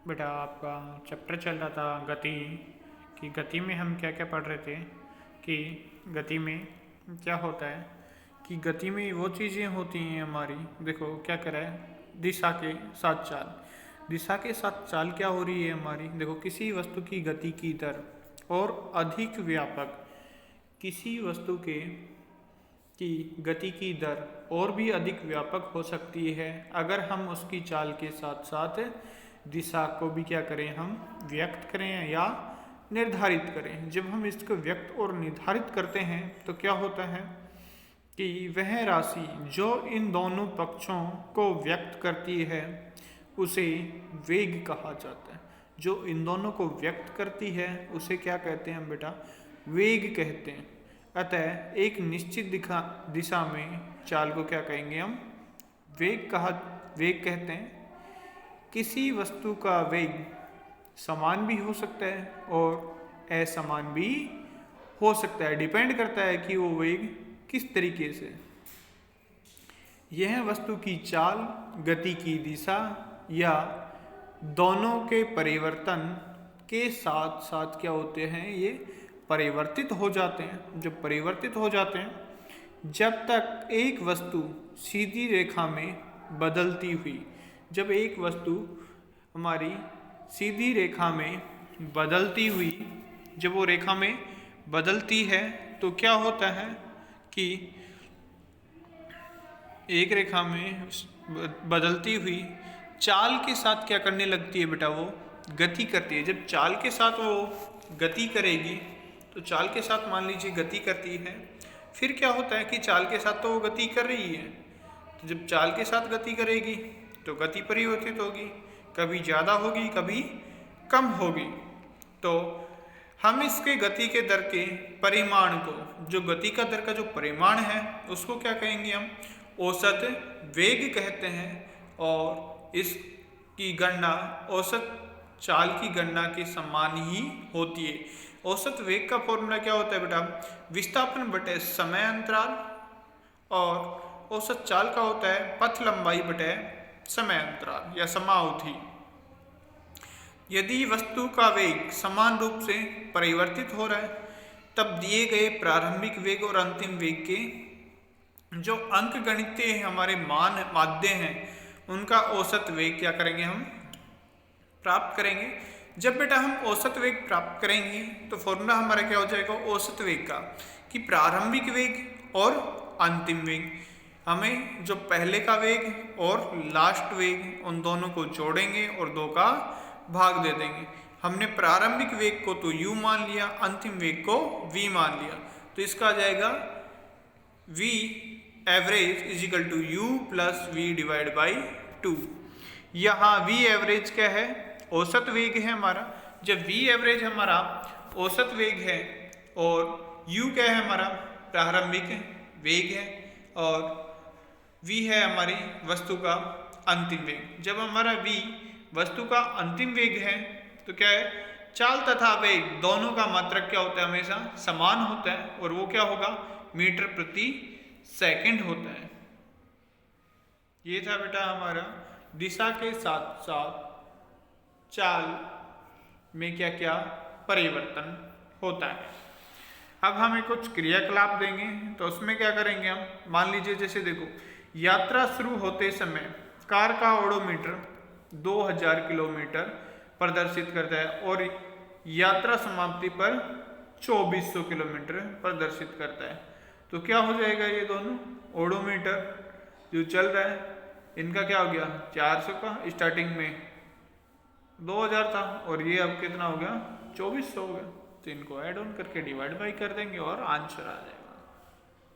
बेटा आपका चैप्टर चल रहा था गति कि गति में हम क्या क्या पढ़ रहे थे कि गति में क्या होता है कि गति में वो चीज़ें होती हैं हमारी। देखो क्या करा है, दिशा के साथ चाल। दिशा के साथ चाल क्या हो रही है हमारी, देखो किसी वस्तु की गति की दर और अधिक व्यापक, किसी वस्तु के की गति की दर और भी अधिक व्यापक हो सकती है अगर हम उसकी चाल के साथ साथ दिशा को भी क्या करें, हम व्यक्त करें या निर्धारित करें। जब हम इसको व्यक्त और निर्धारित करते हैं तो क्या होता है कि वह राशि जो इन दोनों पक्षों को व्यक्त करती है उसे वेग कहा जाता है। जो इन दोनों को व्यक्त करती है उसे क्या कहते हैं हम बेटा, वेग कहते हैं। अतः एक निश्चित दिशा में चाल को क्या कहेंगे हम, वेग कहते हैं। किसी वस्तु का वेग समान भी हो सकता है और असमान भी हो सकता है, डिपेंड करता है कि वो वेग किस तरीके से। यह वस्तु की चाल, गति की दिशा या दोनों के परिवर्तन के साथ साथ क्या होते हैं, ये परिवर्तित हो जाते हैं। जब परिवर्तित हो जाते हैं, जब तक एक वस्तु सीधी रेखा में बदलती हुई, जब एक वस्तु हमारी सीधी रेखा में बदलती हुई, जब वो रेखा में बदलती है तो क्या होता है कि एक रेखा में बदलती हुई चाल के साथ क्या करने लगती है बेटा, वो गति करती है। जब चाल के साथ वो गति करेगी तो चाल के साथ मान लीजिए गति करती है, फिर क्या होता है कि चाल के साथ तो वो गति कर रही है, तो जब चाल के साथ गति करेगी तो गति परिवर्तित होगी, कभी ज़्यादा होगी कभी कम होगी। तो हम इसके गति के दर के परिमाण को, जो गति का दर का जो परिमाण है उसको क्या कहेंगे हम, औसत वेग कहते हैं। और इसकी गणना औसत चाल की गणना के समान ही होती है। औसत वेग का फॉर्मूला क्या होता है बेटा, विस्थापन बटे समय अंतराल, और औसत चाल का होता है पथ लंबाई बटे समय अंतराल या समावधि। यदि वस्तु का वेग समान रूप से परिवर्तित हो रहा है तब दिए गए प्रारंभिक वेग और अंतिम वेग के जो अंकगणितीय हमारे माध्य हैं उनका औसत वेग क्या करेंगे, हम प्राप्त करेंगे। जब बेटा हम औसत वेग प्राप्त करेंगे तो फॉर्मूला हमारा क्या हो जाएगा औसत वेग का, कि प्रारंभिक वेग और अंतिम वेग। हमें जो पहले का वेग और लास्ट वेग उन दोनों को जोड़ेंगे और दो का भाग दे देंगे। हमने प्रारंभिक वेग को तो u मान लिया, अंतिम वेग को v मान लिया, तो इसका आ जाएगा v average is equal to u plus v divide by 2। यहाँ v एवरेज क्या है, औसत वेग है हमारा। जब v एवरेज हमारा औसत वेग है और u क्या है हमारा प्रारंभिक वेग है और v है हमारी वस्तु का अंतिम वेग। जब हमारा v वस्तु का अंतिम वेग है तो क्या है, चाल तथा वेग दोनों का मात्रक क्या होता है, हमेशा समान होता है, और वो क्या होगा, मीटर प्रति सेकंड होता है। ये था बेटा हमारा दिशा के साथ साथ चाल में क्या क्या परिवर्तन होता है। अब हमें कुछ क्रियाकलाप देंगे तो उसमें क्या करेंगे हम, मान लीजिए जैसे देखो, यात्रा शुरू होते समय कार का ओडोमीटर 2000 किलोमीटर प्रदर्शित करता है और यात्रा समाप्ति पर 2400 किलोमीटर प्रदर्शित करता है। तो क्या हो जाएगा, ये दोनों ओडोमीटर जो चल रहा है इनका क्या हो गया, 400 का स्टार्टिंग में 2000 था और ये अब कितना हो गया, 2400 हो गया। तो इनको ऐड ऑन करके डिवाइड बाई कर देंगे और आंसर आ जाएगा।